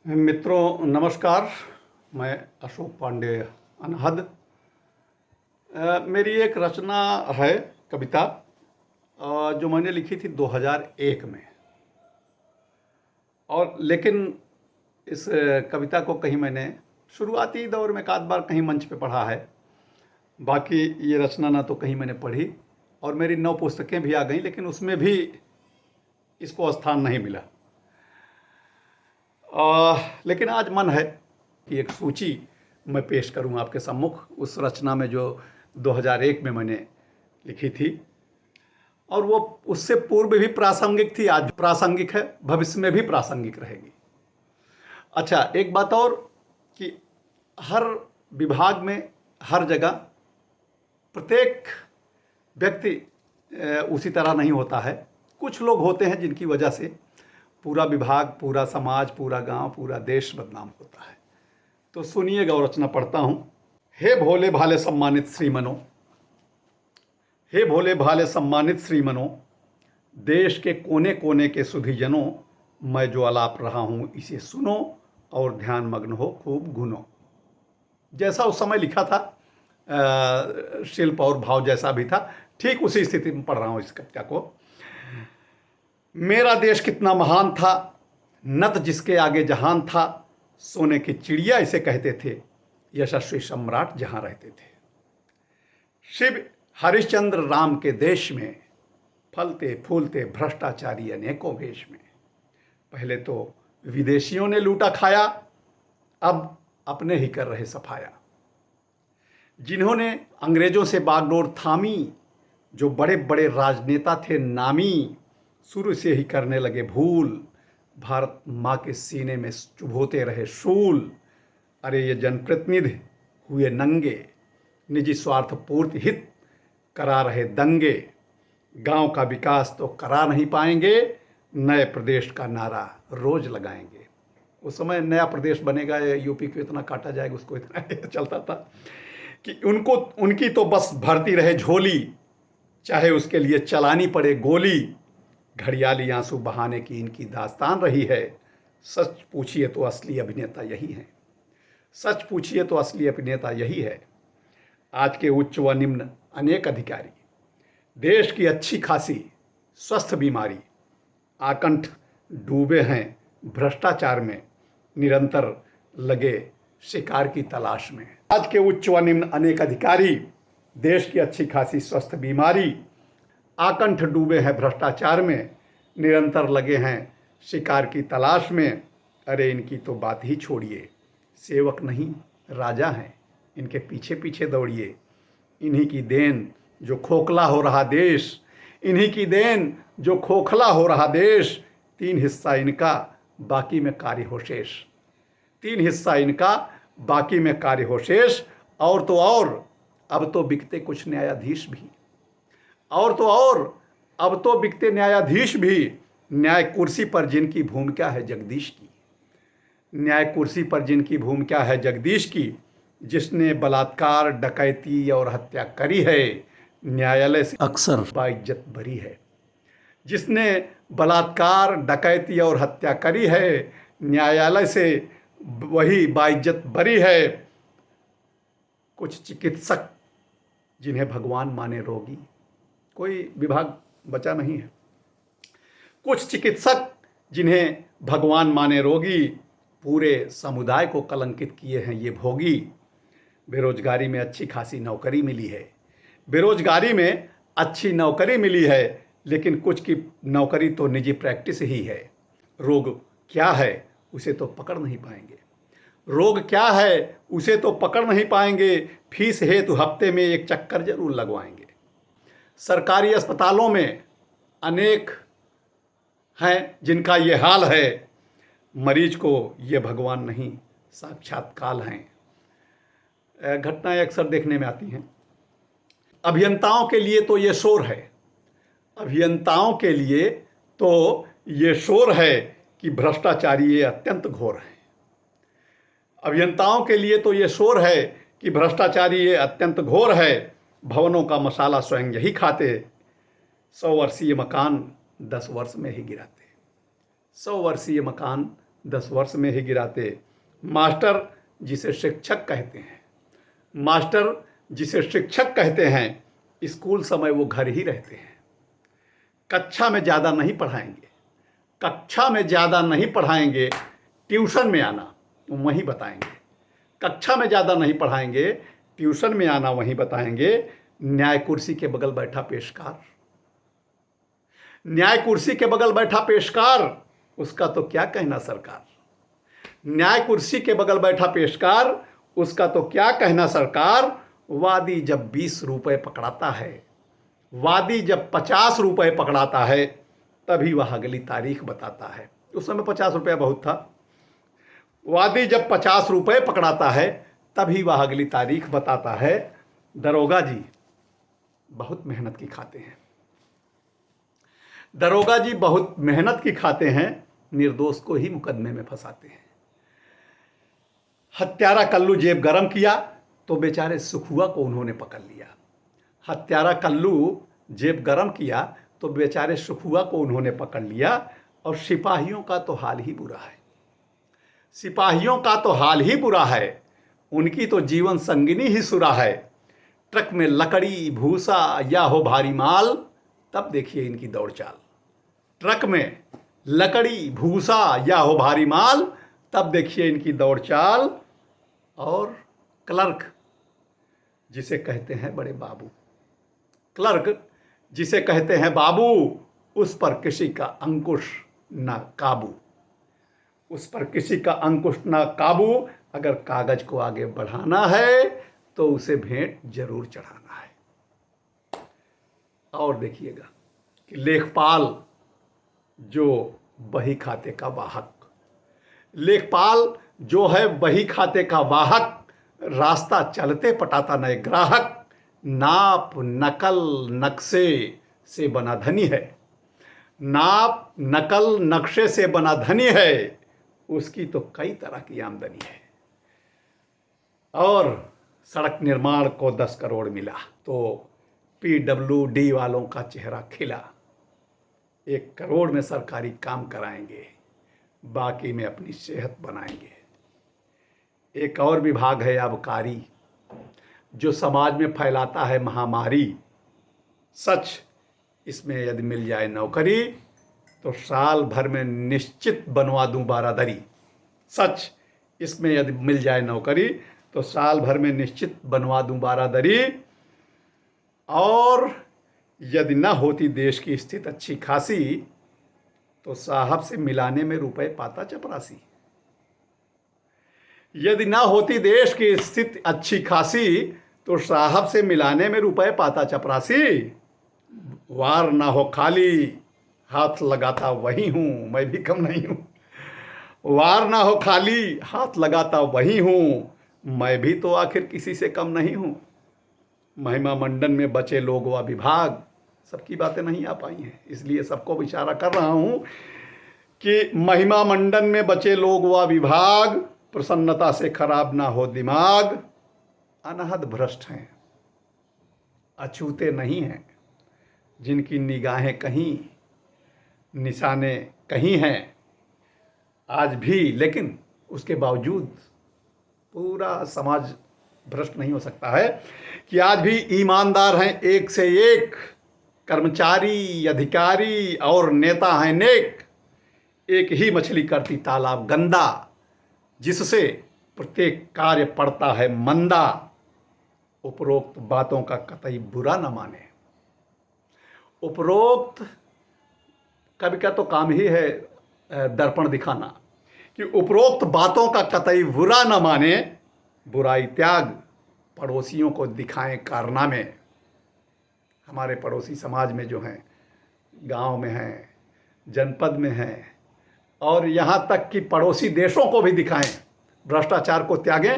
मित्रों नमस्कार। मैं अशोक पांडे अनहद। मेरी एक रचना है, कविता, जो मैंने लिखी थी 2001 में। और लेकिन इस कविता को कहीं मैंने शुरुआती दौर में एक आध बार कहीं मंच पे पढ़ा है। बाकी ये रचना ना तो कहीं मैंने पढ़ी, और मेरी 9 पुस्तकें भी आ गई, लेकिन उसमें भी इसको स्थान नहीं मिला। लेकिन आज मन है कि एक सूची मैं पेश करूं आपके सम्मुख, उस रचना में जो 2001 में मैंने लिखी थी, और वो उससे पूर्व भी प्रासंगिक थी, आज प्रासंगिक है, भविष्य में भी प्रासंगिक रहेगी। अच्छा, एक बात और कि हर विभाग में, हर जगह प्रत्येक व्यक्ति उसी तरह नहीं होता है। कुछ लोग होते हैं जिनकी वजह से पूरा विभाग, पूरा समाज, पूरा गांव, पूरा देश बदनाम होता है। तो सुनिएगा और रचना पढ़ता हूं। हे भोले भाले सम्मानित श्रीमनो, हे भोले भाले सम्मानित श्रीमनो, देश के कोने कोने के सुधीजनों, मैं जो आलाप रहा हूं इसे सुनो और ध्यान मग्न हो खूब गुनो। जैसा उस समय लिखा था, शिल्प और भाव जैसा भी था, ठीक उसी स्थिति में पढ़ रहा हूं इस कविता को। मेरा देश कितना महान था, नत जिसके आगे जहान था, सोने की चिड़िया इसे कहते थे, यशस्वी सम्राट जहां रहते थे। शिव हरिश्चंद्र राम के देश में, फलते फूलते भ्रष्टाचारी अनेकों वेश में। पहले तो विदेशियों ने लूटा खाया, अब अपने ही कर रहे सफाया। जिन्होंने अंग्रेजों से बागडोर थामी, जो बड़े बड़े राजनेता थे नामी, शुरू से ही करने लगे भूल, भारत माँ के सीने में चुभोते रहे शूल। अरे ये जनप्रतिनिधि हुए नंगे, निजी स्वार्थ पूर्ति हित करा रहे दंगे। गांव का विकास तो करा नहीं पाएंगे, नए प्रदेश का नारा रोज लगाएंगे। उस समय नया प्रदेश बनेगा, यूपी को इतना काटा जाएगा, उसको इतना चलता था कि उनकी तो बस भरती रहे झोली, चाहे उसके लिए चलानी पड़े गोली। घड़ियाली आंसू बहाने की इनकी दास्तान रही है, सच पूछिए तो असली अभिनेता यही है, सच पूछिए तो असली अभिनेता यही है। आज के उच्च व निम्न अनेक अधिकारी, देश की अच्छी खासी स्वस्थ बीमारी, आकंठ डूबे हैं भ्रष्टाचार में, निरंतर लगे शिकार की तलाश में। आज के उच्च व निम्न अनेक अधिकारी, देश की अच्छी खासी स्वस्थ बीमारी, आकंठ डूबे हैं भ्रष्टाचार में, निरंतर लगे हैं शिकार की तलाश में। अरे इनकी तो बात ही छोड़िए, सेवक नहीं राजा हैं, इनके पीछे पीछे दौड़िए। इन्हीं की देन जो खोखला हो रहा देश, इन्हीं की देन जो खोखला हो रहा देश। 3 हिस्सा इनका, बाकी में कार्य हो शेष। 3 हिस्सा इनका, बाकी में कार्य हो शेष। और तो और, अब तो बिकते कुछ न्यायाधीश भी, और तो और, अब तो बिकते न्यायाधीश भी। न्याय कुर्सी पर जिनकी भूमिका है जगदीश की, न्याय कुर्सी पर जिनकी भूमिका है जगदीश की। जिसने बलात्कार, डकैती और हत्या करी है, न्यायालय से अक्सर बाइज्जत बरी है। जिसने बलात्कार, डकैती और हत्या करी है, न्यायालय से वही बाइज्जत बरी है। कुछ चिकित्सक जिन्हें भगवान माने रोगी, कोई विभाग बचा नहीं है। कुछ चिकित्सक जिन्हें भगवान माने रोगी, पूरे समुदाय को कलंकित किए हैं ये भोगी। बेरोजगारी में अच्छी खासी नौकरी मिली है, बेरोजगारी में अच्छी नौकरी मिली है, लेकिन कुछ की नौकरी तो निजी प्रैक्टिस ही है। रोग क्या है उसे तो पकड़ नहीं पाएंगे, रोग क्या है उसे तो पकड़ नहीं पाएंगे। फीस हेतु हफ्ते में एक चक्कर जरूर लगवाएंगे। सरकारी अस्पतालों में अनेक हैं जिनका ये हाल है, मरीज को ये भगवान नहीं साक्षात काल हैं। घटनाएं अक्सर देखने में आती हैं। अभियंताओं के लिए तो ये शोर है, अभियंताओं के लिए तो ये शोर है कि भ्रष्टाचारी ये अत्यंत घोर है। अभियंताओं के लिए तो ये शोर है कि भ्रष्टाचारी ये अत्यंत घोर है। भवनों का मसाला स्वयं यही खाते, 100 वर्षीय मकान 10 वर्ष में ही गिराते। 100 वर्षीय मकान 10 वर्ष में ही गिराते। मास्टर जिसे शिक्षक कहते हैं, मास्टर जिसे शिक्षक कहते हैं, स्कूल समय वो घर ही रहते हैं। कक्षा में ज़्यादा नहीं पढ़ाएंगे, कक्षा में ज़्यादा नहीं पढ़ाएंगे, ट्यूशन में आना वहीं बताएंगे। कक्षा में ज़्यादा नहीं पढ़ाएंगे, ट्यूशन में आना वहीं बताएंगे। न्याय कुर्सी के बगल बैठा पेशकार, न्याय कुर्सी के बगल बैठा पेशकार, उसका तो क्या कहना सरकार। न्याय कुर्सी के बगल बैठा पेशकार, उसका तो क्या कहना सरकार। वादी जब 20 रुपये पकड़ाता है, वादी जब 50 रुपये पकड़ाता है, तभी वह अगली तारीख बताता है। उस समय 50 रुपया बहुत था। वादी जब 50 रुपये पकड़ाता है, तभी वह अगली तारीख बताता है। दरोगा जी बहुत मेहनत की खाते हैं, दरोगा जी बहुत मेहनत की खाते हैं, निर्दोष को ही मुकदमे में फंसाते हैं। हत्यारा कल्लू जेब गरम किया तो बेचारे सुखुआ को उन्होंने पकड़ लिया। हत्यारा कल्लू जेब गरम किया तो बेचारे सुखुआ को उन्होंने पकड़ लिया। और सिपाहियों का तो हाल ही बुरा है, सिपाहियों का तो हाल ही बुरा है, उनकी तो जीवन संगिनी ही सुरा है। ट्रक में लकड़ी भूसा या हो भारी माल, तब देखिए इनकी दौड़ चाल। ट्रक में लकड़ी भूसा या हो भारी माल, तब देखिए इनकी दौड़ चाल। और क्लर्क जिसे कहते हैं बड़े बाबू, क्लर्क जिसे कहते हैं बाबू, उस पर किसी का अंकुश ना काबू, उस पर किसी का अंकुश ना काबू। अगर कागज को आगे बढ़ाना है तो उसे भेंट जरूर चढ़ाना है। और देखिएगा कि लेखपाल जो बही खाते का वाहक, लेखपाल जो है बही खाते का वाहक, रास्ता चलते पटाता नए ग्राहक। नाप नकल नक्शे से बना धनी है, नाप नकल नक्शे से बना धनी है, उसकी तो कई तरह की आमदनी है। और सड़क निर्माण को 10 करोड़ मिला तो PWD वालों का चेहरा खिला। 1 करोड़ में सरकारी काम कराएंगे, बाकी में अपनी सेहत बनाएंगे। एक और विभाग है आबकारी, जो समाज में फैलाता है महामारी। सच, इसमें यदि मिल जाए नौकरी तो साल भर में निश्चित बनवा दूं बारादरी। सच, इसमें यदि मिल जाए नौकरी तो साल भर में निश्चित बनवा दूं बारादरी। और यदि न होती देश की स्थिति अच्छी खासी तो साहब से मिलाने में रुपए पाता चपरासी। यदि ना होती देश की स्थिति अच्छी खासी तो साहब से मिलाने में रुपए पाता चपरासी। वार ना हो खाली, हाथ लगाता वही हूं, मैं भी कम नहीं हूं। वार ना हो खाली, हाथ लगाता वही हूं, मैं भी तो आखिर किसी से कम नहीं हूं। महिमा मंडन में बचे लोग व विभाग, सबकी बातें नहीं आ पाई हैं, इसलिए सबको इशारा कर रहा हूं कि महिमा मंडन में बचे लोग व विभाग, प्रसन्नता से खराब ना हो दिमाग। अनहद भ्रष्ट हैं, अछूते नहीं हैं, जिनकी निगाहें कहीं, निशाने कहीं हैं आज भी, लेकिन उसके बावजूद पूरा समाज भ्रष्ट नहीं हो सकता है कि आज भी ईमानदार हैं एक से एक, कर्मचारी अधिकारी और नेता हैं नेक। एक ही मछली करती तालाब गंदा, जिससे प्रत्येक कार्य पड़ता है मंदा। उपरोक्त बातों का कतई बुरा न माने। उपरोक्त कवि का तो काम ही है दर्पण दिखाना कि उपरोक्त बातों का कतई बुरा न माने, बुराई त्याग, पड़ोसियों को दिखाएं कारनामे। हमारे पड़ोसी समाज में जो हैं, गांव में हैं, जनपद में हैं, और यहाँ तक कि पड़ोसी देशों को भी दिखाएं, भ्रष्टाचार को त्यागें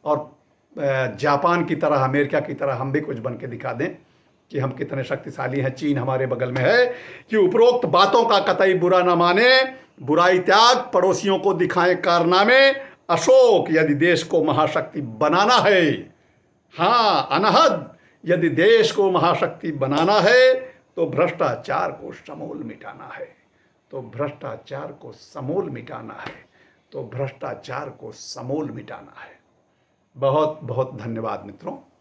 और जापान की तरह, अमेरिका की तरह हम भी कुछ बन के दिखा दें कि हम कितने शक्तिशाली हैं। चीन हमारे बगल में है कि उपरोक्त बातों का कतई बुरा न माने, बुराई त्याग, पड़ोसियों को दिखाएं कारनामे। अशोक, यदि देश को महाशक्ति बनाना है, हाँ अनहद, यदि देश को महाशक्ति बनाना है तो भ्रष्टाचार को समूल मिटाना है, तो भ्रष्टाचार को समूल मिटाना है। तो भ्रष्टाचार को समूल मिटाना है। बहुत बहुत धन्यवाद मित्रों।